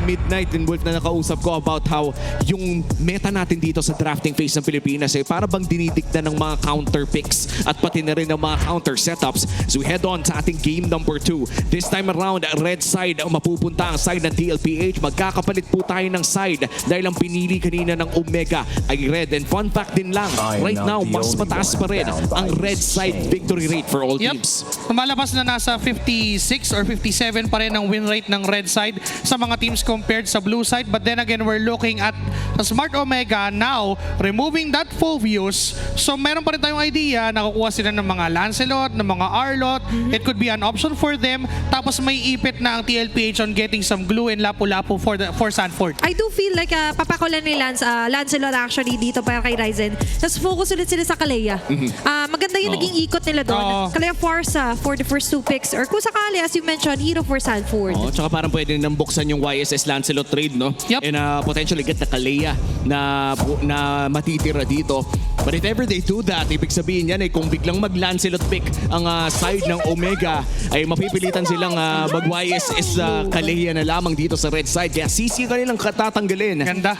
Midnight and Wolf na nakausap ko about how yung meta natin dito sa drafting phase ng Pilipinas para bang dinidikta ng mga counter picks at pati na rin ng mga counter setups. So we head on sa ating game number 2. This time around, red side ang mapupunta ang side ng Tlph. Magkakapalit po tayo ng side dahil ang pinili kanina ng Omega ay red. And fun fact din lang, right now, mas mataas pa rin ang red side victory rate for all teams. Lumalabas na nasa 56 or 57 pa rin ang win rate ng red side sa mga teams compared sa blue side. But then again, we're looking at Smart Omega now removing that Phoveus. So meron pa rin tayong idea, nakukuha sila ng mga Lancelot, ng mga Arlot. It could be an option for them. Tapos may ipit na ang Tlph on getting some glue and lapu-lapu for Sanford. I do feel like papakulan ni Lancelot actually dito para kay Ryzen. Tapos focus ulit sila sa Kalea. Maganda yung naging ikot nila doon. Kalea Farsa for the first 2 picks. Or kung sakali, as you mentioned, hero for Sanford. Tsaka parang pwede nang buksan yung YSS Lancelot trade, no? And potentially get the Kalea na matitira dito. But if ever they do that, ibig sabihin yan kung biglang mag-Lancelot pick ang side ng Omega, ay mapipilitan silang mag-YSS Kalea na lamang dito sa red side. Kaya sisi kanilang katatanggalin. Ganda.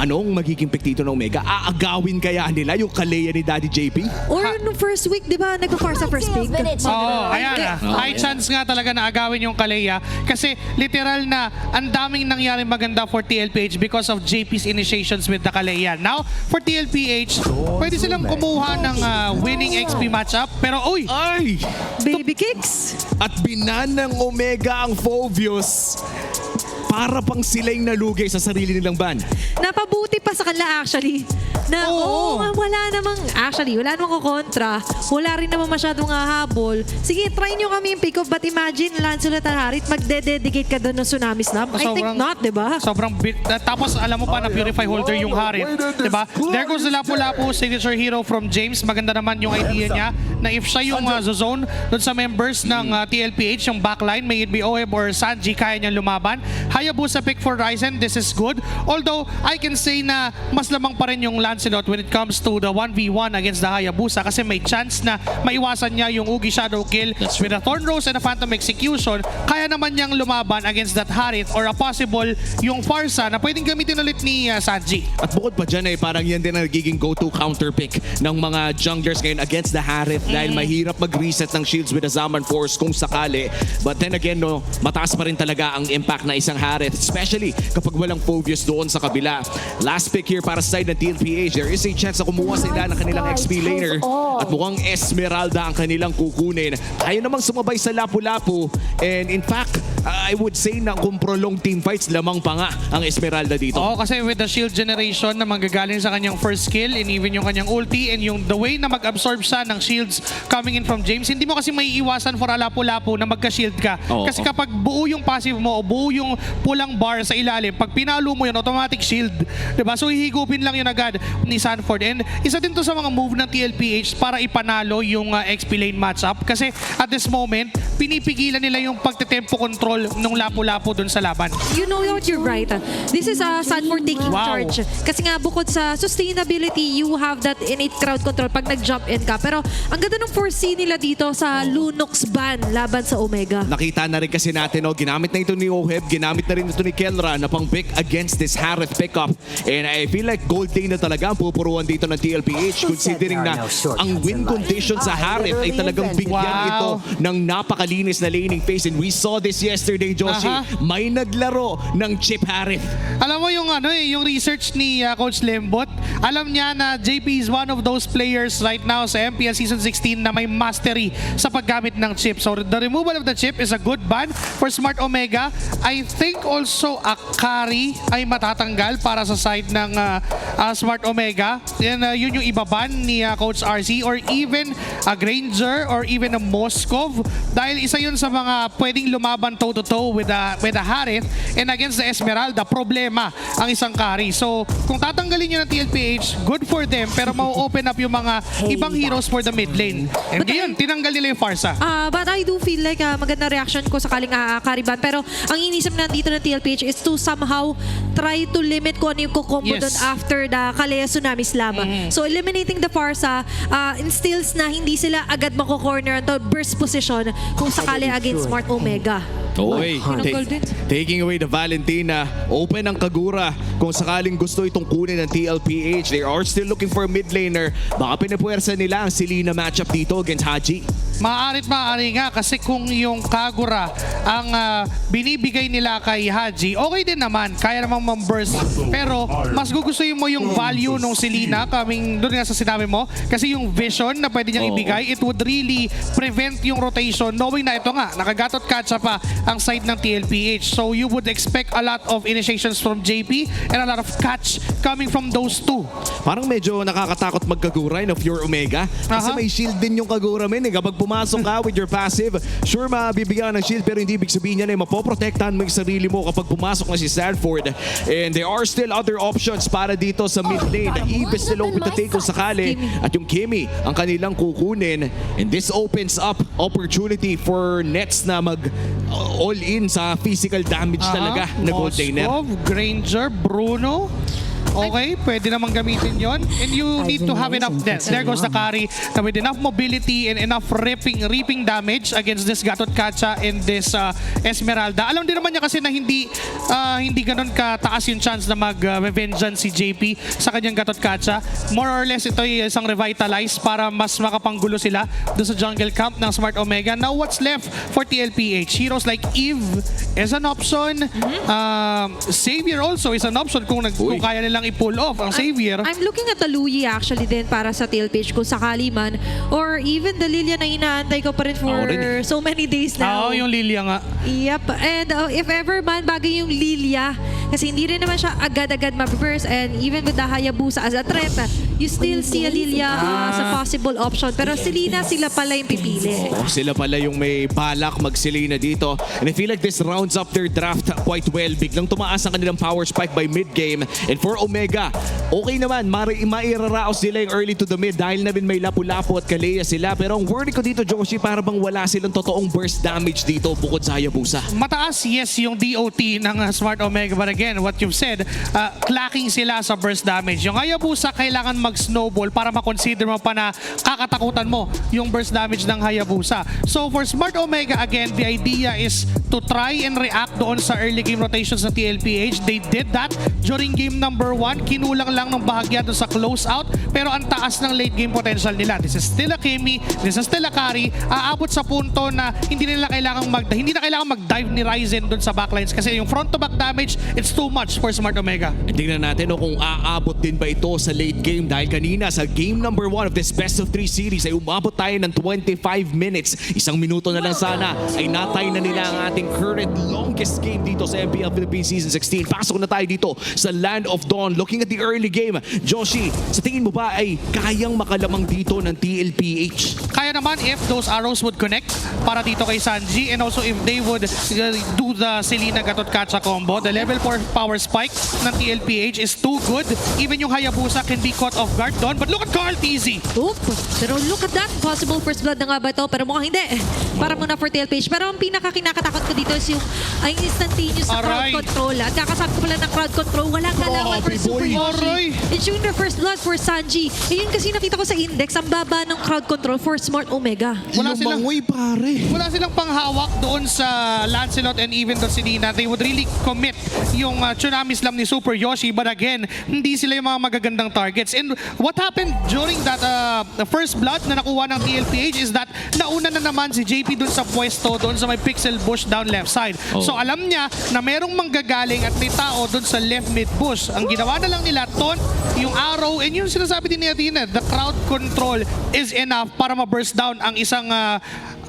Anong magiging pick dito ng Omega? Aagawin kaya nila yung Kalea ni Daddy JP? Or nung first week, di ba, nagpa-far sa first pick? Ayan. High chance nga talaga na agawin yung Kalea. Kasi literal na ang daming nangyaring maganda for Tlph because of JP's initiations with the Kalea. Now, for Tlph, pwede silang kumuha ng winning XP matchup. Pero, uy! Ay! Baby kicks! At binan ng Omega ang Phoveus. Para pang sila yung nalugay sa sarili nilang ban. Napabuti pa sa kanila actually. Na wala namang kukontra. Wala rin naman masyadong habol. Sige, try nyo kami yung pick-up. But imagine, Lancelot at Harit, magde-dedicate ka doon ng Tsunami Snap. I think not, di ba? Sobrang bit. Tapos alam mo pa na Purify Holder yung Harit. Di ba? There goes the Lapu-Lapu signature hero from James. Maganda naman yung idea niya na if siya yung zone doon sa members ng Tlph, yung backline, may it be Oeb or Sanji, kaya niya lumaban. Hayabusa pick for Ryzen, this is good. Although, I can say na mas lamang pa rin yung Lancelot when it comes to the 1v1 against the Hayabusa kasi may chance na maiwasan niya yung Ugi Shadow Kill with a Thorn Rose and a Phantom Execution. Kaya naman niyang lumaban against that Harit or a possible yung Farsa na pwedeng gamitin ulit ni Sanji. At bukod pa dyan parang yan din ang nagiging go-to counter pick ng mga junglers ngayon against the Harit dahil mahirap mag-reset ng shields with a Zaman Force kung sakali. But then again, mataas pa rin talaga ang impact na isang Harit, especially kapag walang Phoveus doon sa kabila. Last pick here para sa side ng Tlph. There is a chance na kumuha sila ng kanilang XP laner at mukhang Esmeralda ang kanilang kukunin. Ayaw namang sumabay sa Lapu-Lapu and in fact, I would say na kung prolonged team fights, lamang pa nga ang Esmeralda dito. Kasi with the shield generation na manggagaling sa kanyang first skill and even yung kanyang ulti and yung the way na mag-absorb siya ng shields coming in from James, hindi mo kasi may iwasan for a Lapu-Lapu na magka-shield ka. Kasi kapag buo yung passive mo o buo yung pulang bar sa ilalim, pag pinalo mo yun, automatic shield. Diba? So hihigupin lang yun agad ni Sanford. And isa din to sa mga move ng Tlph para ipanalo yung XP lane matchup. Kasi at this moment, pinipigilan nila yung pagtetempo control ng Lapu-Lapu dun sa laban. You know what, you're right. This is Sanford taking charge. Kasi nga bukod sa sustainability, you have that innate crowd control pag nag-jump in ka. Pero ang ganda ng foresee nila dito sa Lunox ban laban sa Omega. Nakita na rin kasi natin, ginamit na ito ni Oheb, ginamit na rin ito ni Kelra na pang pick against this Harith pickup. And I feel like gold day na talaga ang pupuruan dito ng Tlph considering na ang win condition sa Harith ay talagang bigyan ito ng napakalinis na laning phase. And we saw this yesterday, Joshi. May naglaro ng chip Harith. Alam mo yung yung research ni Coach Lembot, alam niya na JP is one of those players right now sa MPL Season 16 na may mastery sa paggamit ng chip. So the removal of the chip is a good ban for Smart Omega. I think also a carry ay matatanggal para sa side ng Smart Omega. Yun yung ibaban ni Coach RC or even a Granger or even a Moskov dahil isa yun sa mga pwedeng lumaban toe-to-toe with a Harith and against the Esmeralda, problema ang isang carry. So kung tatanggalin nyo ng Tlph, good for them pero mau-open up yung mga ibang heroes for the mid lane. And ngayon, tinanggal nila yung Farsa. But I do feel like maganda reaction ko sakaling carry ban. Pero ang inisip na dito ng Tlph is to somehow try to limit kung ano yung kukombo doon after the Kalea Tsunami Slam. So eliminating the Farsa instills na hindi sila agad mako-corner until burst position kung sakali against Smart Omega. Oy, Tinanggal din. taking away the Valentina. Open ang Kagura. Kung sakaling gusto itong kunin ng TLPH, they are still looking for a mid laner. Baka pinapuwersa nila ang Selena matchup dito against Haji. Maaari nga kasi kung yung Kagura ang binibigay nila kay Haji, okay din naman, kaya namang ma-burst. Pero mas gugustuhin mo yung value nung Selena coming doon nga sa sinabi mo, kasi yung vision na pwede niyang ibigay, it would really prevent yung rotation knowing na ito nga, nakagatot catch pa ang side ng TLPH. So you would expect a lot of initiations from JP and a lot of catch coming from those two. Parang medyo nakakatakot magkagura of your Omega. Kasi may shield din yung Kagura men eh. Kapag pumasok ka with your passive, sure mabibigyan ng shield pero hindi ibig sabihin yan eh mapoprotektahan mo yung sarili mo kapag pumasok na si Stanford. And there are still other options para dito sa mid lane. The Eve is still open to take kung sakali. At yung Kimi ang kanilang kukunin. And this opens up opportunity for Nets na mag all in sa physical damage talaga na gold laner. Moskov, Granger, Bruno. Okay, pwede namang gamitin yon. And you need to have enough depth. There goes the carry na with enough mobility and enough reaping damage against this Gatot Kacha and this Esmeralda. Alam din naman niya kasi na hindi ganun kataas yung chance na mag-vengeance si JP sa kanyang Gatot Kacha. More or less ito ay isang revitalize para mas makapanggulo sila doon sa jungle camp ng Smart Omega. Now what's left for TLPH? Heroes like Eve is an option. Savior also is an option kung kaya nilang i-pull off ang Savior. I'm looking at the Luyi actually din para sa Tlph kung sakali man. Or even the Lilia na inaantay ko pa rin for so many days now. Oo, yung Lilia nga. Yep. And if ever man bagay yung Lilia, kasi hindi rin naman siya agad-agad ma-burst, and even with the Hayabusa as a threat, you still see a Lilia as a possible option. Pero Selena, sila pala yung pipili. Sila pala yung may balak mag-Selena dito. And I feel like this rounds up their draft quite well. Biglang tumaas ang kanilang power spike by mid-game. And for Omega, okay naman, mairaraos sila yung early to the mid dahil na rin may Lapu-Lapu at Kalea sila. Pero ang worry ko dito, Joshi, para bang wala silang totoong burst damage dito bukod sa Hayabusa. Mataas, yes, yung DOT ng Smart Omega. But again, what you've said, lacking sila sa burst damage. Yung Hayabusa, kailangan mag-snowball para makonsider mo pa na kakatakutan mo yung burst damage ng Hayabusa. So for Smart Omega, again, the idea is to try and react doon sa early game rotations ng TLPH. They did that during game number 1. Kinulang lang ng bahagya doon sa closeout. Pero ang taas ng late game potential nila. This is still a Kimi, this is still a carry. Aabot sa punto na hindi na kailangan mag-dive ni Ryzen doon sa backlines kasi yung front-to-back damage, it's too much for Smart Omega. Tingnan natin kung aabot din ba ito sa late game dahil kanina sa game number 1 of this best of 3 series ay umabot tayo ng 25 minutes. Isang minuto na lang sana ay natay na nila ang ating current longest game dito sa MPL Philippines Season 16. Pasok na tayo dito sa Land of Dawn. Looking at the early game, Joshi, sa tingin mo ba ay kayang makalamang dito ng TLPH? Kaya naman if those arrows would connect para dito kay Sanji, and also if they would do the Selena Gatot Kacha combo. The level 4 power spike ng TLPH is too good. Even yung Hayabusa can be caught off guard doon. But look at Carl TZ. Oop, pero look at that. Possible first blood na nga ba ito? Pero mukhang hindi. Para muna for TLPH. Pero ang pinaka-kinakatakot ko dito is yung ay instantaneous na crowd control. At kakasabi ko pala ng crowd control. Walang galawan for Super Yoshi. Ensuring the first blood for Sanji. Yun kasi nakita ko sa index, ang baba ng crowd control for Smart Omega. Wala silang panghawak doon sa Lancelot and even doon si Nina. They would really commit yung Tsunami Slam ni Super Yoshi. But again, hindi sila yung mga magagandang targets. And what happened during that the first blood na nakuha ng TLPH is that nauna na naman si JP doon sa pwesto, doon sa may pixel bush down left side. So alam niya na merong manggagaling at may tao doon sa left mid bush. Ang ginawa na lang nila, taunt, yung arrow, and yung sinasabi din ni Athena, the crowd control is enough para ma-burst down ang isang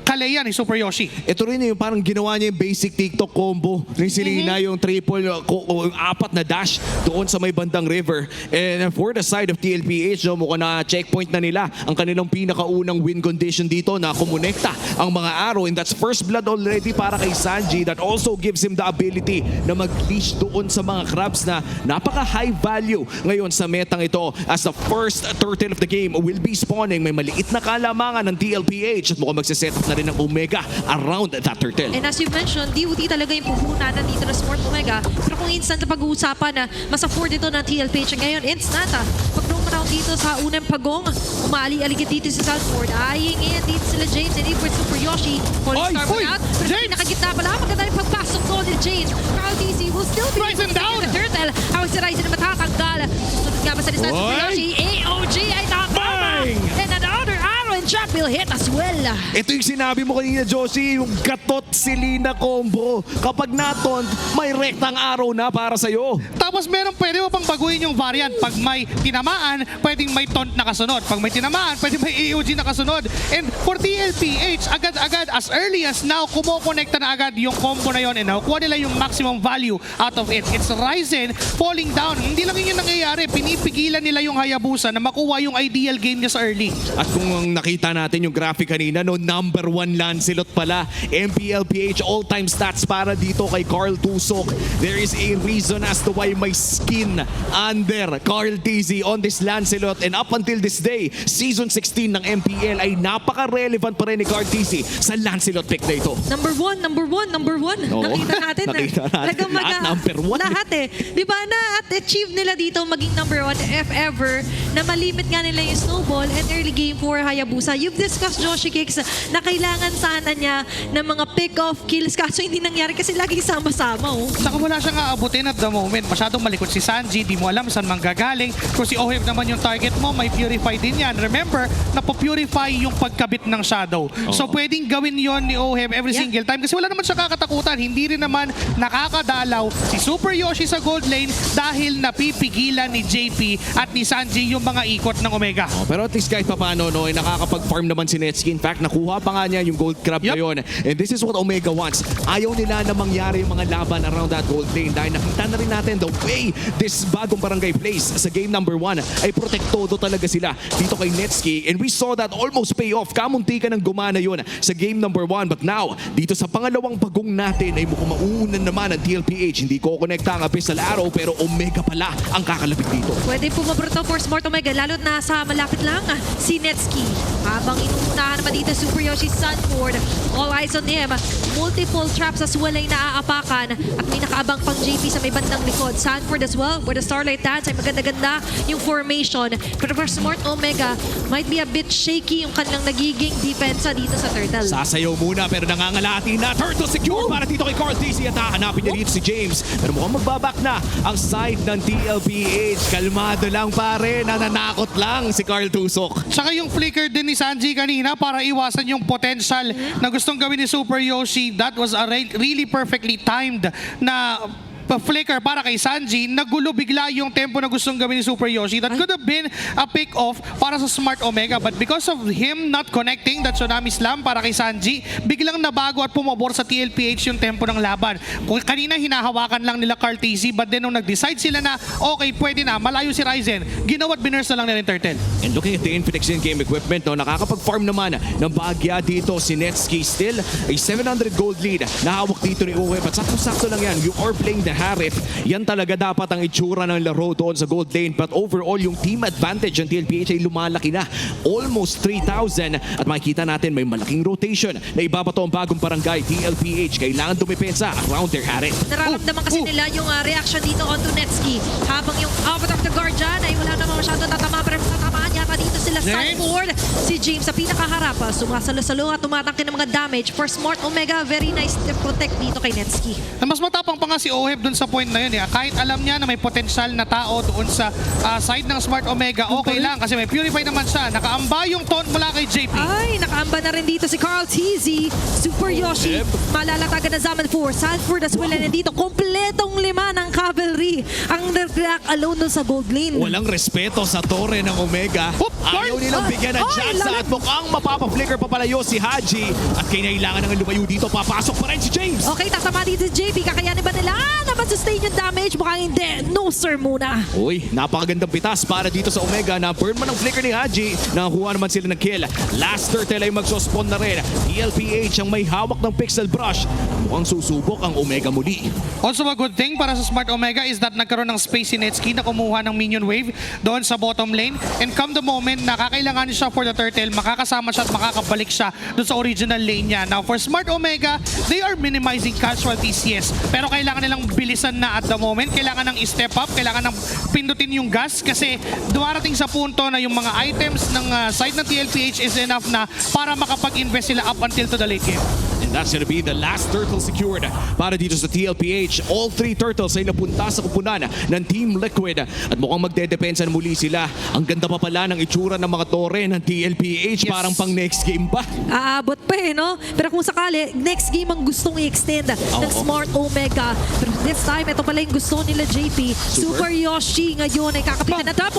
Kalea ni Super Yoshi. Ito rin yung parang ginawa niya yung basic TikTok combo ni Selena, yung triple, yung apat na dash doon sa may bandang river. And for the side of TLPH, mukhang na checkpoint na nila ang kanilang pinakaunang win condition dito na kumonekta ang mga arrow. And that's first blood already para kay Sanji. That also gives him the ability na mag-leash doon sa mga crabs na napaka-high value ngayon sa metang ito. As the first turtle of the game will be spawning, may maliit na kalamangan ng TLPH at mukhang magsiset up na rin ng Omega around that turtle. And as you mentioned, DOT talaga yung puhunanan dito na Smart Omega. Pero kung instant na pag-uusapan na mas afford ito ng TLPH ngayon, instant pag down dito sa unang pagong. Umali-aligid dito si Salford. Eyeing in dito sila James and for Super Yoshi. Falling star Uy, out. Pero James! nakagitna pala. Maganda rin pagpasok doon ni James. Carl DC will still be Ryzen down! the turtle. Hawag si Ryzen na matatanggal. Susunod nga ba sa lista Super Uy! Yoshi? AOG ay nakakama. Bang! And another arrow and trap will hit as well. Ito yung sinabi mo kanina, Josie, yung gatot silina combo. Kapag natont, may rektang araw na para sa'yo. Tapos pwede mo pang baguhin yung variant. Pag may tinamaan, pwedeng may taunt na kasunod. Pag may tinamaan, pwede may AOG na kasunod. And for TLPH, agad-agad, as early as now, kumokonekta na agad yung combo na yon and nakukuha nila yung maximum value out of it. It's Ryzen falling down. Hindi lang yun nangyayari. Pinipigilan nila yung Hayabusa na makuha yung ideal game niya sa early. At kung nakita natin yung graphic kanina, no, number 1 Lancelot pala. MPLPH all-time stats para dito kay Carl Tusok. There is a reason as to why may skin under Carl TZ on this Lancelot. And up until this day, Season 16 ng MPL ay napaka-relevant pa rin ni Carl TZ sa Lancelot pick na ito. Number one. Oo. Nakita natin Nakita natin. talagang Lahat number one. Lahat eh. Di ba na-achieve nila dito maging number 1 if ever na malimit nga nila yung snowball and early game for Hayabusa. You've discussed, Joshi Kicks, na kailangan sana niya ng mga pick-off kills kaso hindi nangyari kasi laging sama-sama. Oh. Saka wala siyang aabutin at the moment. Masyadong malikot si Sanji. Di mo alam saan manggagaling. Kung si Oheb naman yung target mo, may purify din yan. Remember, napopurify yung pagkabit ng shadow. So pwedeng gawin yon ni Oheb every single time kasi wala naman siya kakatakutan. Hindi rin naman nakakadalaw si Super Yoshi sa gold lane dahil napipigilan ni JP at ni Sanji yung mga ikot ng Omega. Pero at least kahit papano, no, ay nakakapag-farm naman si Netsuki. In fact, nakuha pa nga niya yung gold crab na yun. And this is what Omega wants. Ayaw nila na mangyari yung mga laban around that gold lane dahil nakita na rin natin the way this bagong barangay plays sa game number 1 ay protektodo talaga sila dito kay Netsuki. And we saw that almost pay off. Kamunti ka ng gumana yun sa game number 1. But now, dito sa pangalawang pagong natin ay mukhang mauunan naman ang TLPH. Hindi ko konekta ang Abyssal Arrow pero Omega pala ang kakalapit dito. Pwede pumabroto for Smart Omega lalo na sa malapit lang si Netsuki. Habang inuunahan naman dito Super Yoshi Sanford. All eyes on him. Multiple traps as well ay naaapakan at may nakaabang pang JP sa may bandang likod. Sanford as well with the Starlight Dance ay maganda-ganda yung formation. Pero for Smart Omega might be a bit shaky yung kanilang nagiging depensa dito sa Turtle. Sasayaw muna pero nangangalati na. Turtle secure para dito kay Carl TZ at hahanapin niya dito si James. Pero mukhang magbabak na ang side ng TLPH. Kalmado lang pare, nananakot lang si Carl Tusok. Saka yung flicker din ni Sanji kanina para iwasan yung potential na gustong gawin ni Super Yoshi. That was a really perfectly timed na flicker para kay Sanji. Nagulo bigla yung tempo na gustong gawin ni Super Yoshi. That could have been a pick-off para sa Smart Omega. But because of him not connecting that Tsunami Slam para kay Sanji, biglang nabago at pumabor sa TLPH yung tempo ng laban. Kung kanina hinahawakan lang nila Carl TZ, but then nung nag-decide sila na okay, pwede na, malayo si Ryzen, ginawa't binurse na lang nila yung Turtle. And looking at the Infinix in-game equipment, no, nakakapag-farm naman ng bagya dito si Netsuki. Still, a 700 gold lead na hawak dito ni Uwe. But sakto-sakto lang yan. You are playing the Harif. Yan talaga dapat ang itsura ng laro doon sa gold lane. But overall, yung team advantage ng TLPH ay lumalaki na. Almost 3,000. At makikita natin may malaking rotation na ibabato ang bagong barangay. TLPH kailangan dumipensa around their Harif. Nararamdaman kasi nila yung reaction dito onto Netsuki. Habang yung out of the guard dyan ay wala naman masyado tatama. Pero tatamaan yata dito sila Sanford. Si James sa pinakaharap. Sumasalo-salo at tumatangkin ng mga damage. For Smart Omega, very nice to protect dito kay Netsuki. Mas matapang pa nga si Oheb dun sa point na yun. Kahit alam niya na may potential na tao doon sa side ng Smart Omega, okay lang kasi may purify naman siya. Nakaamba yung taunt mula kay JP. Ay, nakaamba na rin dito si Carl TZ. Super Yoshi. Malalatagan na Zaman 4. Sanford as well. And dito, kompletong 5 ng cavalry. Ang nag-react alone doon sa gold lane. Walang respeto sa torre ng Omega. Ayaw nilang bigyan ng chance at mukhang mapapa-flicker papalayo si Haji. At kailangan ng lumayo dito. Papasok pa rin si James. Okay, tatama dito si JP. Kakayanin ba nila na sustain yung damage? Mukhang hindi. No sir muna. Uy, napakagandang pitas para dito sa Omega na burn man ang flicker ni Haji. Nakakuha naman sila ng kill. Last turtle ay magsuspawn na rin. TLPH ang may hawak ng pixel brush. Mukhang susubok ang Omega muli. Also a good thing para sa Smart Omega is that nagkaroon ng space si Netsuki na kumuha ng minion wave doon sa bottom lane. And come the moment na kakailanganin siya for the turtle, makakasama siya at makakabalik siya doon sa original lane niya. Now for Smart Omega, they are minimizing casualties, yes. Pero kailangan nilang bilisan na at the moment. Kailangan ng step up, kailangan ng pindutin yung gas kasi dumarating sa punto na yung mga items ng side ng TLPH is enough na para makapag-invest sila up until to the late game. And that's gonna be the last turtle secured para dito sa TLPH. All 3 turtles ay napunta sa kupunan ng Team Liquid at mukhang magdedepensa na muli sila. Ang ganda pa pala ng itsura ng mga tore ng TLPH. Yes. Parang pang next game pa. Aabot pa no? Pero kung sakali, next game ang gustong i-extend ng Smart Omega. Pero this time, ito pala yung gusto nila JP. Super Yoshi ngayon ay kakapitan na top.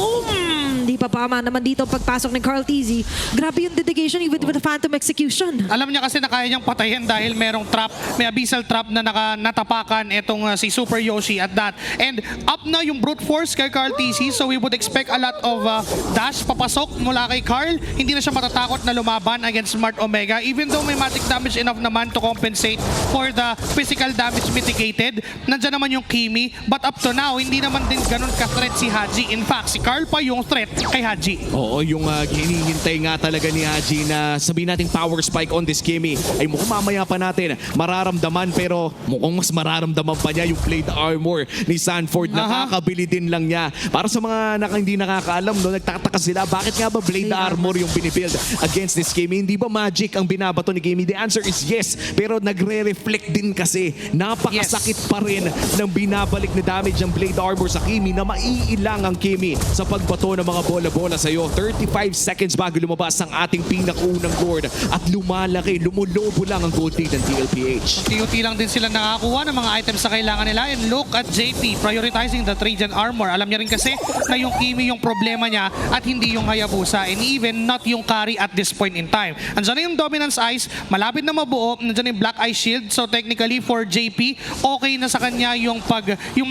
Di pa naman dito ang pagpasok ng Carl TZ. Grabe yung dedication even with the Phantom Execution. Alam niya kasi na kaya niyang patayin dahil merong trap, may abyssal trap na natapakan itong si Super Yoshi at that. And up na yung brute force kay Carl TC, so we would expect a lot of dash papasok mula kay Carl. Hindi na siya matatakot na lumaban against Smart Omega even though may magic damage enough naman to compensate for the physical damage mitigated. Nandiyan naman yung Kimi, but up to now, hindi naman din ganun ka-threat si Haji. In fact, si Carl pa yung threat kay Haji. Oo, yung hinihintay nga talaga ni Haji na sabihin nating power spike on this Kimi ay mukhang mamaya pa natin mararamdaman, pero mukhang mas mararamdaman pa niya yung plate armor ni Sanford. Nakakabili din lang niya. Para sa mga hindi nakakaalam, no, nagtataka sila, bakit nga ba blade armor yung binibuild against this Kimi? Hindi ba magic ang binabato ni Kimi? The answer is yes, pero nagre-reflect din kasi. Napakasakit pa rin ng binabalik na damage ng blade armor sa Kimi na maiilang ang Kimi sa pagbato ng mga bola-bola sa'yo. 35 seconds bago lumabas ang ating pinakaunang Lord at lumalaki, lumulobo lang ang gold lead ng TLPH. TUT lang din sila nakakuha ng mga items sa kailangan nila, and look at JP prioritizing the Trajan armor. Alam niya rin kasi na yung Kimi yung problema niya at hindi yung Hayabusa, and even not yung carry at this point in time. Andiyan na yung Dominance Ice, malapit na mabuo, nandiyan na yung Black Ice Shield, so technically for JP, okay na sa kanya yung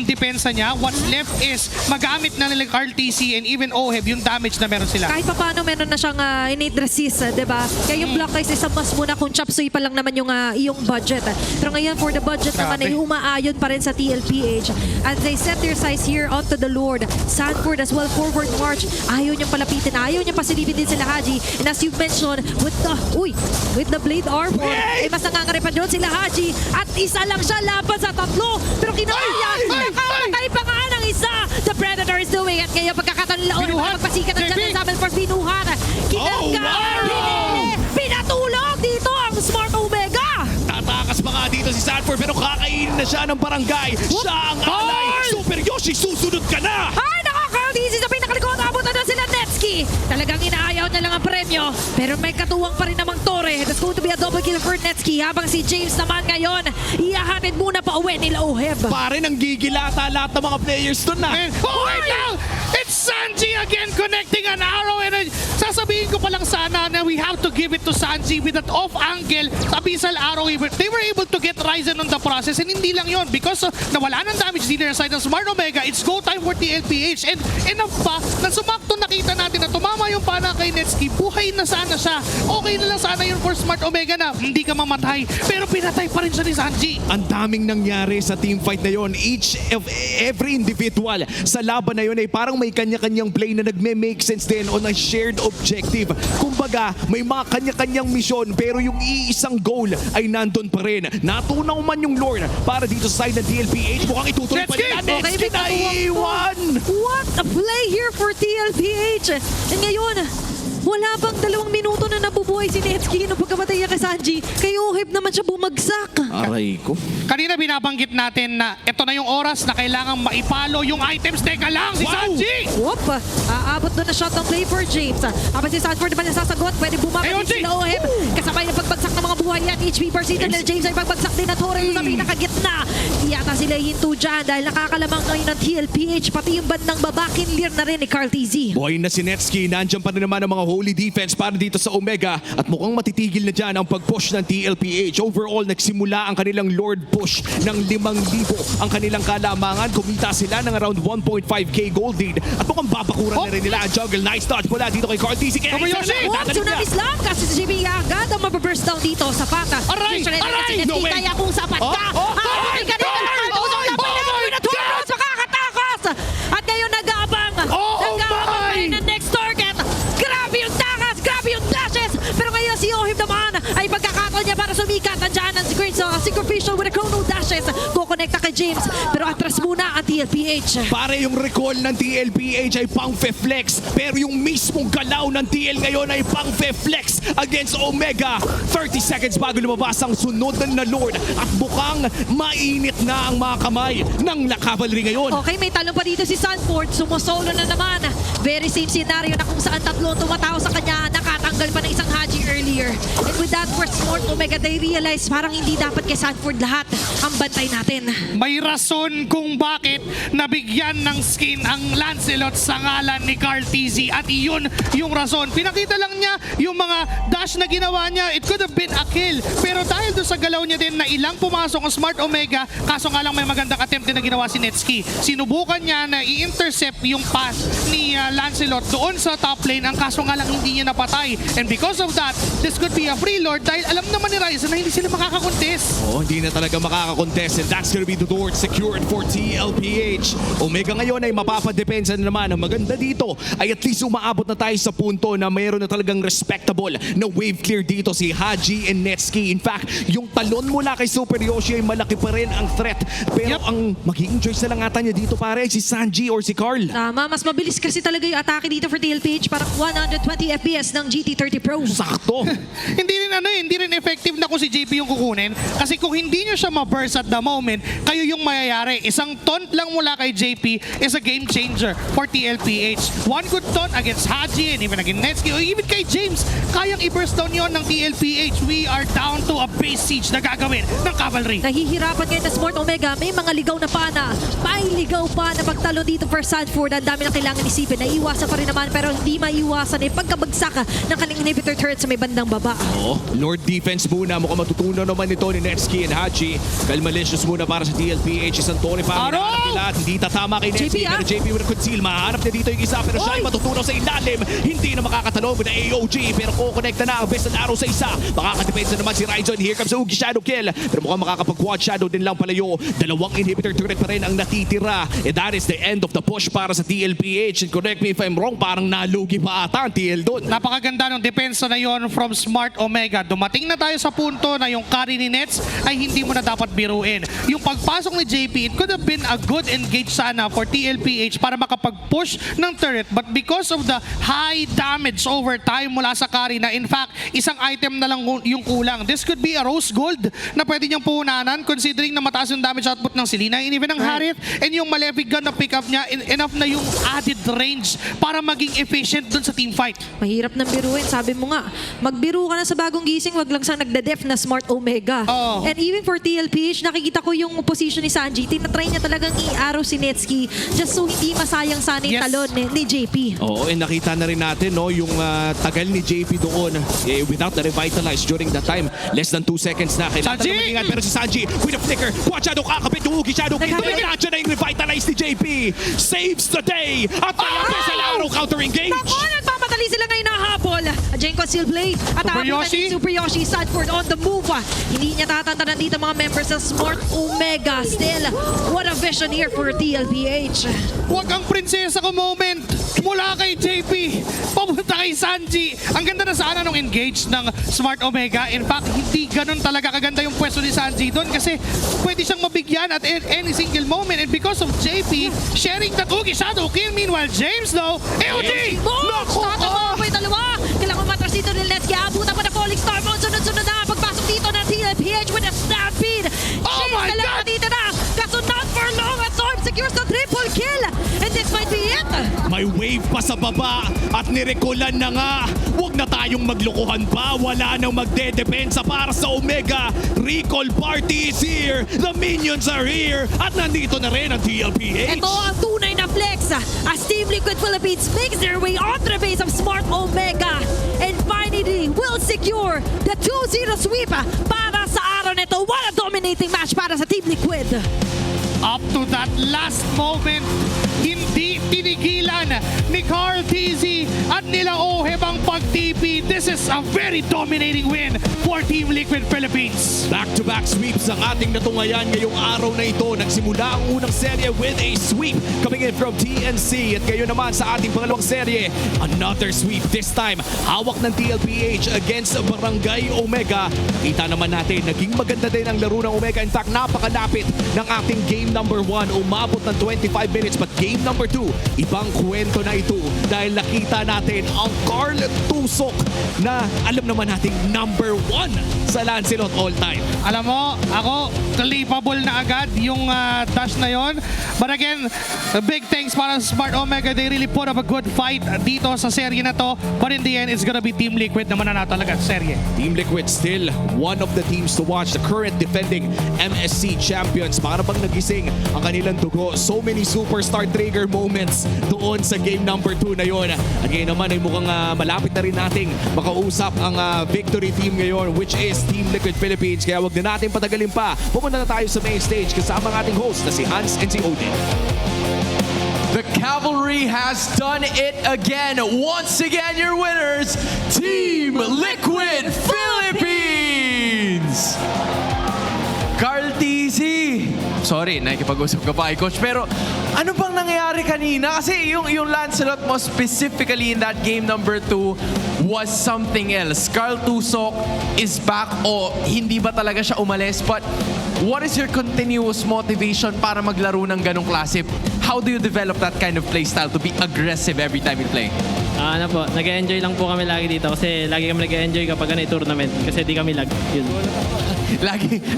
depensa niya. What's left is magamit na nila Carl TC and even Oheb yung damage na meron sila. Kahit pa paano meron na siyang innate resist, di ba? Kaya yung block ice is a must muna kung chop suey pa lang naman yung iyong budget. Pero ngayon for the budget naman ay umaayon pa rin sa TLPH. As they set their sights here onto the Lord. Sanford as well, forward march. Ayaw niyang palapitin, ayaw niyang pasilipin din sila Haji. And as you've mentioned, with the blade armor, ay mas nangangarepan doon sila Haji. At isa lang siya laban sa tatlo. Pero kinakaya, nakamatay pa nga ng isa. The Predator is doing it. Kaya pagkakataon nila, magpasikat ang Channel Sabel Force binuhan. Pinatulog dito ang Smart Omega. Tatakas pa nga dito si Sanford, pero kakainin na siya ng barangay. Siya ang alay. Super Yoshi, susunod ka na! Ay, nakaka-easy sa pinakalikod. Abutan na sila Netsky. Talagang inaayaw na lang ang premyo. Pero may katuwang pa rin namang Torre. That's going to be a double kill for Netsky. Habang si James naman ngayon, iyahatid muna pa uwi nila Oheb. Pare, nang gigilata lahat ng mga players doon na. Wait now! It's Sanji again connecting an arrow, and sasabihin ko pa lang sana na we have to give it to Sanji with that off angle abyssal arrow. They were able to get Ryzen on the process, and hindi lang yon because nawala ng damage din na side ng Smart Omega. It's go time for TLPH, and enough pa na sumakto nakita natin na tumama yung pana kay Netsky. Buhay na sana siya. Okay na lang sana yun for Smart Omega na hindi ka mamatay, pero pinatay pa rin siya ni Sanji. Ang daming nangyari sa team fight na yon. Every individual sa laban na yon ay parang may kanya-kanyang play na nagme-make sense din on a shared objective. Kumbaga, may mga kanya-kanyang misyon pero yung iisang goal ay nandun pa rin. Natunaw man yung Lord para dito sa side ng TLPH. Mukhang itutuloy pa nila. Netsky na iwan! What a play here for TLPH. And ngayon, wala bang 2 minuto na nabubuhay si Netsky nung pagkamatay niya kay Sanji. Kay Oheb naman siya bumagsak. Aray ko. Kanina binabanggit natin na ito na yung oras na kailangan maipalo yung items. Teka lang, si Sanji! Whoop! Aabot doon na shot ng play for James. Habang si Sanford naman nasasagot, pwede bumakit din sila Oheb. Kasabay ng pagbagsak ng mga buhay at HP per season nila James ay pagbagsak din na Torre sa pinakagitna. Yata sila hinto dyan dahil nakakalamang ngayon ng TLPH, pati yung bandang baba, kinlear na rin ni Carl TZ. Boy na si Netsky, nandiyan pa rin naman ang mga holy defense para dito sa Omega at mukhang matitigil na dyan ang pag-push ng TLPH. Overall, nagsimula ang kanilang Lord push ng 5,000 ang kanilang kalamangan. Kumita sila ng around 1.5k gold lead at mukhang babakuran na rin nila ang jungle. Nice touch mula dito kay Carl TZ. Kaya Tsunami Slam kasi si JB agad ang mababurst down dito sa Fata. Aray! No way! Kaya kung sapat ka, ay ka din makakatakas! At ngayon nag-aabang! Nag-aabang pa rin ang next target! Grabe yung takas! Grabe yung dashes! Pero ngayon si Oheb naman ay pagkakataon niya para sumikat. Nandiyan ang sacrificial with a chrono dashes. Kukunin makonekta kay James. Pero atras muna ang TLPH. Pare, yung recall ng TLPH ay pang-flex, pero yung mismong galaw ng TL ngayon ay pang-flex against Omega. 30 seconds bago lumabas ang sunod na Lord at mukhang mainit na ang mga kamay ng Cavalry ngayon. Okay, may talon pa dito si Sanford. Sumusolo na naman. Very same scenario na kung saan tatlo tumatao sa kanya. Nakatanggal pa ng isang Haji earlier. And with that for Smart Omega, they realize parang hindi dapat kay Sanford lahat ang bantay natin. May rason kung bakit nabigyan ng skin ang Lancelot sa ngalan ni Carl TZ at iyon yung rason. Pinakita lang niya yung mga dash na ginawa niya. It could have been a kill. Pero dahil doon sa galaw niya din na ilang pumasok ang Smart Omega, kaso nga lang may magandang attempt din na ginawa si Netsky. Sinubukan niya na i-intercept yung pass ni Lancelot doon sa top lane. Ang kaso nga lang hindi niya napatay. And because of that, this could be a free lord dahil alam naman ni Ryzen na hindi sila makakakontest. Oh, hindi na talaga makakakontest and that's gonna be the door secured for TLPH. Omega ngayon ay mapapadepensa na naman. Ang maganda dito ay at least umaabot na tayo sa punto na mayroon na talagang respectable na wave clear dito si Haji and Netsky. In fact, yung talon mula kay Super Yoshi ay malaki pa rin ang threat. Pero ang magiging choice na lang ata niya dito pare si Sanji or si Carl. Tama, mas mabilis kasi talaga yung atake dito for TLPH. Parang 120 FPS ng GT30 Pro. Sakto. Hindi rin effective na kung si JP yung kukunin. Kasi kung hindi nyo siya ma-burst at the moment, kayo yung mayayari. Isang taunt lang mula kay JP is a game changer for TLPH. One good taunt against Haji and even against Netsky or even kay James, kayang i-burst down yon ng TLPH. We are down to a base siege na gagawin ng Cavalry. Nahihirapan ngayon na Smart Omega. May mga ligaw na pana. May ligaw pa na pagtalo dito for Sanford. Ang dami na kailangan isipin. Naiiwasan pa rin naman pero hindi maiiwasan eh pagkabagsak ng kanyang inhibitor turret sa may bandang baba. Oh, Lord defense muna. Mukhang matutunan naman nito ni Netsky and Haji. Kalmalicious muna para sa TLPH. Isang Tony pa ang hinahanap nila. Hindi tatama kay Netsky. Pero JP with a conceal. Mahanap niya dito yung isa. Pero siya ay matutunaw sa ilalim. Hindi na makakatalong with the AOG. Pero kukonekta na ang best na arrow sa isa. Makakadepensa naman si Ryzen. Here comes Ugi Shadow Kill. Pero mukhang makakapag-quad shadow din lang palayo. Dalawang inhibitor turret pa rin ang natitira. And that is the end of the push para sa TLPH. And correct me if I'm wrong, parang nalugi pa ata ang TL doon. Napakaganda ng depensa na yon from Smart Omega. Dumating na tayo sa punto na yung carry ni Nets ay hindi mo na dapat biruin. Yung pagpasok ni JP, it could have been a good engage sana for TLPH para makapag-push ng turret. But because of the high damage over time mula sa carry na in fact, isang item na lang yung kulang. This could be a rose gold na pwede niyang puhunanan considering na mataas yung damage output ng Selena and even ng Harith and yung Malefic gun na pick up niya, enough na yung added range para maging efficient dun sa team fight. Mahirap nang biruin. Sabi mo nga, magbiro ka na sa bagong gising, wag lang sa nagda-def na Smart Omega. Oh. And even for TLPH, nakikita ko yung position ni Sanji. Tinatry niya talagang i-arrow si Netsky just so hindi masayang sana yung talon ni JP. Oo, and nakita na rin natin no, yung tagal ni JP doon without the revitalize during that time. Less than 2 seconds na. Kailangan Sanji! na mag-ingat, pero si Sanji with a flicker. Quad Shadow kakapit yung Ugi Shadow. Nandiyan na yung revitalize ni JP. Saves the day. At may sa laro counter engage. Naku, nagpapadali sila ngayon ng habol. Jenko Steel Blade at Super abutan Yoshi? ni Super Yoshi. Sanford on the move. Hindi niya tatantanan dito mga members ng Smart Omega. Still, what a vision here for TLPH. Huwag ang prinsesa ko moment mula kay JP papunta kay Sanji. Ang ganda na sana nung engage ng Smart Omega. In fact, hindi ganun talaga kaganda yung pwesto ni Sanji doon kasi pwede siyang mabigyan at any single moment. And because of JP sharing the cookie shadow kill, meanwhile James though, AOG! Naku! Tatama pa yung dalawa. Kailangan matras dito ni Let's Abutan pa na Falling Star Mode. Sunod-sunod na pagpasok dito ng TLPH with a stampede. Oh my God! Dito na. Kaso not for long at Storm secures the triple kill. And this might be it. May wave pa sa baba at nirekulan na nga. Huwag na tayong maglukuhan pa. Wala nang magdedepensa para sa Omega. Recall party is here. The minions are here. At nandito na rin ang TLPH. Ito ang tunay na flex as Team Liquid Philippines makes their way onto the base of Smart Omega and finally will secure the 2-0 sweep para sa araw nito. What a dominating match para sa Team Liquid. Up to that last moment, hindi tinigilan ni Carl TZ at nila Oheb ang pag-TP. This is a very dominating win for Team Liquid Philippines. Back-to-back sweeps ang ating natungayan ngayong araw na ito. Nagsimula ang unang serye with a sweep coming in from TNC. At ngayon naman sa ating pangalawang serye, another sweep. This time, hawak ng Tlph against Barangay Omega. Kita naman natin, naging maganda din ang laro ng Omega. In fact, napakalapit ng ating game number 1. Umabot ng 25 minutes. But game number 2, ibang kwento na ito. Dahil nakita natin ang Carl Tusok na alam naman nating number 1 sa Lancelot all time. Alam mo, ako, clippable na agad yung dash na yon. But again, big thanks para sa Smart Omega. They really put up a good fight dito sa serye na to. But in the end, it's gonna be Team Liquid na mananalo talaga sa serye. Team Liquid still one of the teams to watch. The current defending MSC champions. Para bang nagising ang kanilang dugo. So many superstar trigger moments doon sa game number 2 na yon. At ngayon naman ay mukhang malapit na rin nating makausap ang victory team ngayon, which is Team Liquid Philippines. Kaya wag na natin patagalin pa. Pumunta na tayo sa main stage kasama ang ating host na si Hans and si Odin. The Cavalry has done it again. Once again, your winners, Team Liquid Philippines! Carl TZ. Sorry, nakikipag-usap ka pa kay Coach. Pero ano bang nangyayari kanina? Kasi yung Lancelot mo specifically in that game number 2 was something else. Carl Tusok is back o hindi ba talaga siya umalis? But what is your continuous motivation para maglaro ng ganong klase? How do you develop that kind of play style to be aggressive every time you play? Ano po, nag-enjoy lang po kami lagi dito kasi lagi kami nag-enjoy kapag ganito tournament kasi di kami lag. Yun.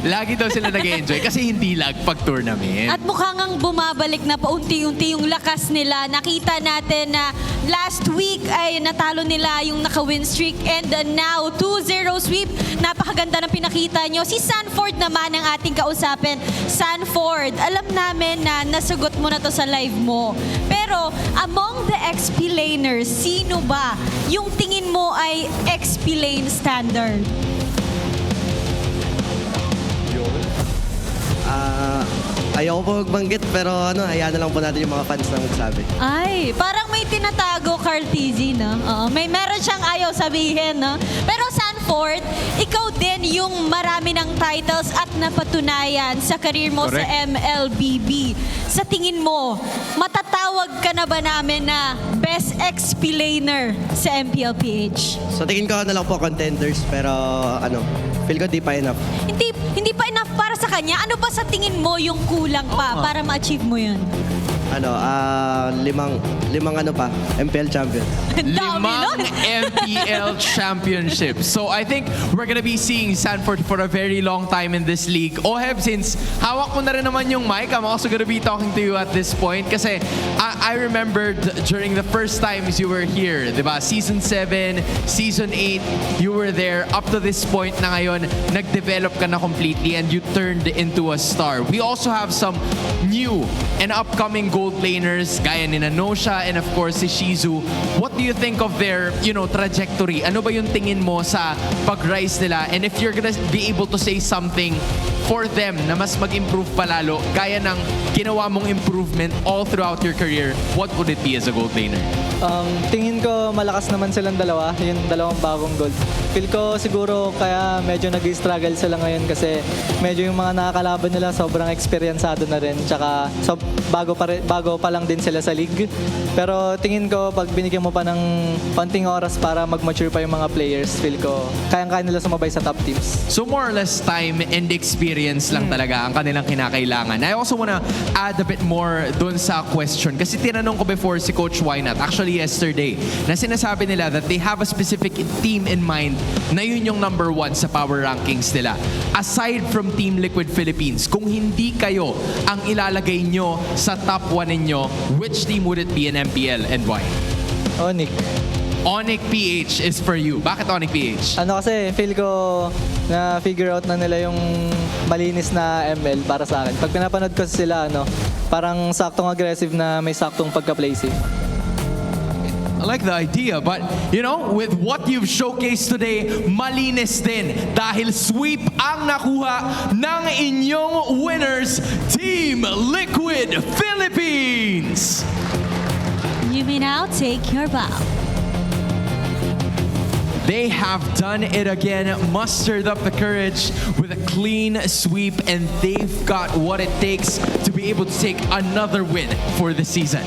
Lagi daw sila nag-enjoy kasi hindi lag pag tournament. At mukhang ang bumabalik na paunti-unti yung lakas nila. Nakita natin na last week ay natalo nila yung naka-win streak and now 2-0 sweep. Napakaganda ng pinakita nyo. Si Sanford naman ang ating kausapin. Sanford, alam namin na nasagot mo na to sa live mo. Pero among the XP laners, sino ba yung tingin mo ay XP lane standard? Ayoko po magbanggit pero hayaan na lang po natin yung mga fans na magsabi. Ay, parang may tinatago Carl TZ, no? Meron siyang ayaw sabihin, no? Pero Sanford, ikaw din yung marami ng titles at napatunayan sa career mo Correct. sa MLBB. Sa tingin mo, matatawag ka na ba namin na best XP laner sa MPLPH? So tingin ko na lang po contenders pero feel ko di pa enough. Hindi pa enough para sa kanya. Ano ba sa tingin mo yung kulang pa para ma-achieve mo yun? Limang MPL champion. Ang dami Limang nun. MPL championships. So I think we're gonna be seeing Sanford for a very long time in this league. Oheb, since hawak mo na rin naman yung mic, I'm also gonna be talking to you at this point kasi I remembered during the first times you were here, di ba? Season 7, Season 8, you were there. Up to this point na ngayon, nag-develop ka na completely and you turned into a star. We also have some new and upcoming gold laners gaya ni Nanosha and of course si Shizu. What do you think of their, trajectory? Ano ba yung tingin mo sa pag-rise nila? And if you're gonna be able to say something for them na mas mag-improve palalo gaya ng ginawa mong improvement all throughout your career, what would it be as a gold laner? Tingin ko malakas naman silang dalawa, yung dalawang bagong gold. Feel ko siguro kaya medyo nag-struggle sila ngayon kasi medyo yung mga nakakalaban nila sobrang experiencado na rin. Tsaka bago pa lang din sila sa league. Pero tingin ko pag binigyan mo pa ng konting oras para mag-mature pa yung mga players, feel ko kayang-kaya nila sumabay sa top teams. So more or less time and experience lang talaga ang kanilang kinakailangan. I also wanna add a bit more dun sa question kasi tinanong ko before si Coach Wynat, actually yesterday, na sinasabi nila that they have a specific team in mind na yun yung number 1 sa power rankings nila. Aside from Team Liquid Philippines, kung hindi kayo ang ilalagay nyo sa top 1 ninyo, which team would it be in MPL and why? Onic. Onic PH is for you. Bakit Onic PH? Kasi feel ko na figure out na nila yung malinis na ML para sa akin. Pag pinapanood ko sila, parang saktong aggressive na may saktong pagka-play safe. I like the idea, but with what you've showcased today, malinis din dahil sweep ang nakuha ng inyong winners, Team Liquid Philippines! You may now take your bow. they have done it again, mustered up the courage with a clean sweep, and they've got what it takes to be able to take another win for the season.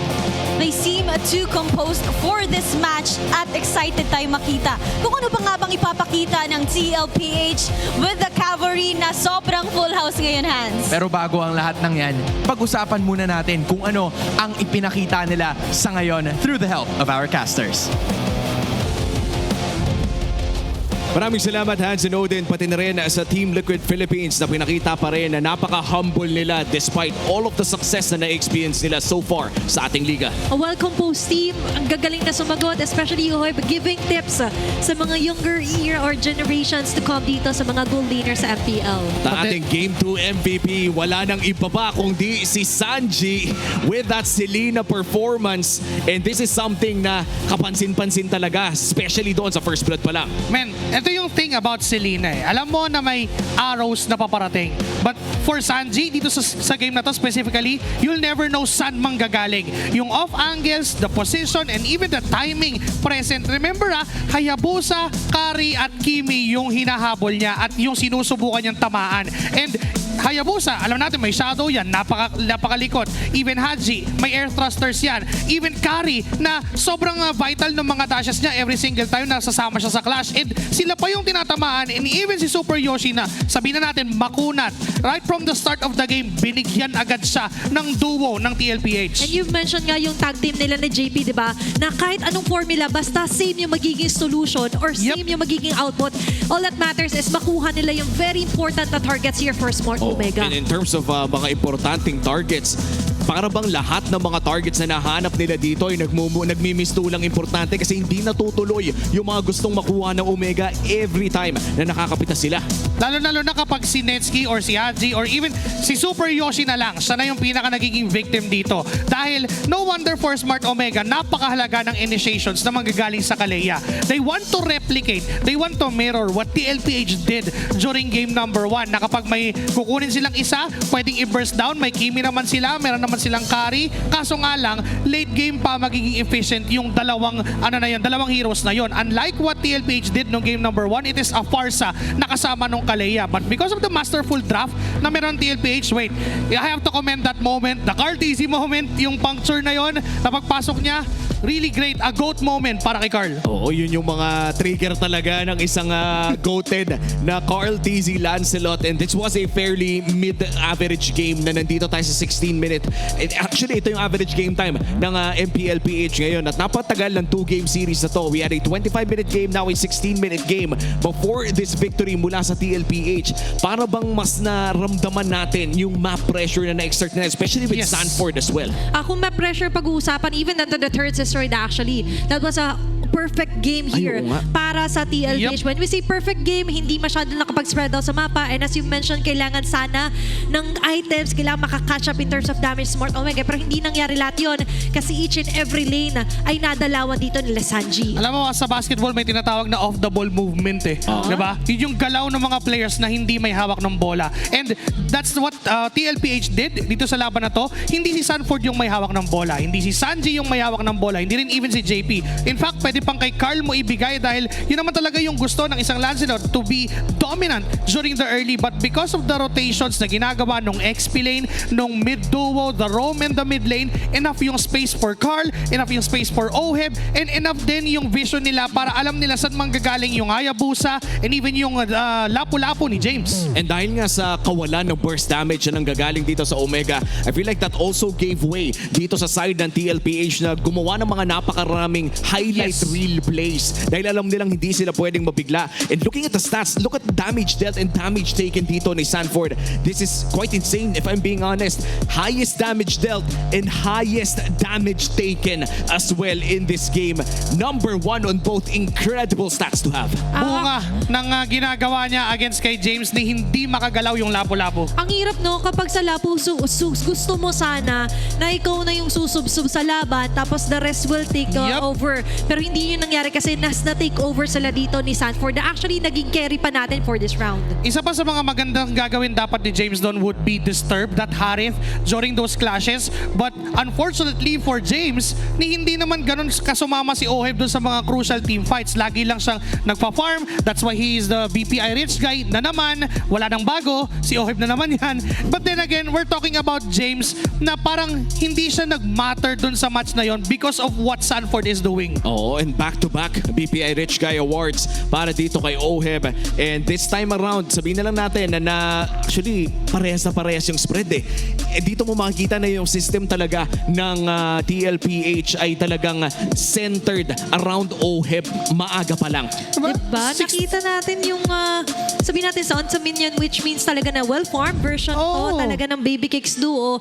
They seem too composed for this match at excited tayo makita kung ano pa nga bang ipapakita ng Tlph with the cavalry na sobrang full house ngayon, Hans. Pero bago ang lahat ng yan, pag-usapan muna natin kung ano ang ipinakita nila sa ngayon through the help of our casters. Maraming salamat Hans and Odin, pati na rin sa Team Liquid Philippines na pinakita pa rin na napaka-humble nila despite all of the success na na-experience nila so far sa ating liga. A well-composed team, ang gagaling na sumagot, especially Uhoy, giving tips sa mga younger year or generations to come dito sa mga gold leaders sa MPL. Ang ating Game 2 MVP, wala nang iba pa kundi si Sanji with that Selena performance. And this is something na kapansin-pansin talaga, especially doon sa First Blood pa lang. Men, ito yung thing about Selena eh. Alam mo na may arrows na paparating. But for Sanji, dito sa game na to specifically, you'll never know saan manggagaling. Yung off angles, the position, and even the timing present. Remember Hayabusa, Kari, at Kimi yung hinahabol niya at yung sinusubukan niyang tamaan. And Hayabusa, alam natin may shadow yan, napakalikot. Even Haji, may air thrusters yan. Even Kari, na sobrang vital ng mga dashes niya every single time na sasama siya sa clash. And sila pa yung tinatamaan. And even si Super Yoshi na, sabihin na natin, makunat. Right from the start of the game, binigyan agad siya ng duo ng Tlph. And you've mentioned nga yung tag team nila ni JP, di ba? Na kahit anong formula, basta same yung magiging solution or same yung magiging output. All that matters is makuha nila yung very important na targets here for Smart Omega. And in terms of mga importanteng targets, para bang lahat ng mga targets na nahanap nila dito ay nagmimistulang importante kasi hindi natutuloy yung mga gustong makuha ng Omega every time na nakakapitas sila. Lalo-lalo na kapag si Netsuki or si Haji or even si Super Yoshi na lang, siya na yung pinaka nagiging victim dito. Dahil no wonder for Smart Omega, napakahalaga ng initiations na manggagaling sa Kaleya. They want to replicate, they want to mirror what Tlph did during game number 1 na kapag may kukunin silang isa, pwedeng i-burst down, may Kimi naman sila, meron naman silang Kari. Kaso nga lang, late game pa magiging efficient yung dalawang heroes na yon. Unlike what Tlph did no game number 1, it is a farsa na kasama nung Kaleya. But because of the masterful draft na meron Tlph, wait, I have to commend that moment, the Carl TZ moment, yung puncture na yon, na pagpasok niya, really great, a GOAT moment para kay Carl. Oo, yun yung mga trigger talaga ng isang goated na Carl TZ Lancelot, and this was a fairly mid-average game na nandito tayo sa 16-minute. Actually, ito yung average game time ng MPLPH ngayon at napatagal ng 2-game series na to. We had a 25-minute game, now a 16-minute game before this victory mula sa Tlph. Para bang mas naramdaman natin yung map pressure na na-exert na, especially with Sanford as well. Kung map pressure pag-uusapan, even into the third asteroid actually, that was a perfect game here para sa Tlph. When we say perfect game, hindi masyado nakapag-spread out sa mapa, and as you mentioned, kailangan sana ng items, kailangan makakatch up in terms of damage Smart Omega, pero hindi nangyari lahat yun kasi each and every lane ay nadalawan dito nila Sanji. Alam mo, sa basketball may tinatawag na off-the-ball movement eh. Diba? Yun yung galaw ng mga players na hindi may hawak ng bola. And that's what Tlph did dito sa laban na to. Hindi si Sanford yung may hawak ng bola. Hindi si Sanji yung may hawak ng bola. Hindi rin even si JP. In fact, pwede pang kay Carl mo ibigay dahil yun naman talaga yung gusto ng isang Lancelot, to be dominant during the early, but because of the rotations na ginagawa nung XP lane, nung mid duo, the roam and the mid lane, enough yung space for Carl, enough yung space for Oheb, and enough din yung vision nila para alam nila saan manggagaling yung Hayabusa and even yung lapu-lapu ni James. And dahil nga sa kawalan ng burst damage na nanggagaling dito sa Omega, I feel like that also gave way dito sa side ng Tlph na gumawa ng mga napakaraming highlight reel plays dahil alam nilang hindi sila pwedeng mabigla. And looking at the stats, look at the damage dealt and damage taken dito ni Sanford. This is quite insane if I'm being honest. Highest damage dealt and highest damage taken as well in this game. Number 1 on both, incredible stats to have. Bunga ng ginagawa niya against kay James ni hindi makagalaw yung lapu-lapu. Ang hirap no kapag sa lapu gusto mo sana na ikaw na yung susubsub sa laban tapos the rest will take over. Pero hindi yun nangyari kasi na-take over sila dito ni Sanford na actually naging carry pa natin for this round. Isa pa sa mga magandang gagawin dapat ni James doon would be disturb that Harith during those clashes. But unfortunately for James, ni hindi naman ganun kasumama si Oheb dun sa mga crucial team fights. Lagi lang siyang nagpa-farm. That's why he is the BPI rich guy na naman. Wala nang bago. Si Oheb na naman yan. But then again, we're talking about James na parang hindi siya nag-matter dun sa match na yon because of what Sanford is doing. Oo, and back-to-back BPI Rich Guy Awards para dito kay Oheb. And this time around, sabihin na lang natin na actually parehas na parehas yung spread eh. Dito mo makikita na yung system talaga ng TLPH ay talagang centered around Oheb maaga pa lang. Diba? Nakita natin yung, sabihin natin sa on-minion, which means talaga na well-formed version Oh. talaga ng Baby Kicks duo.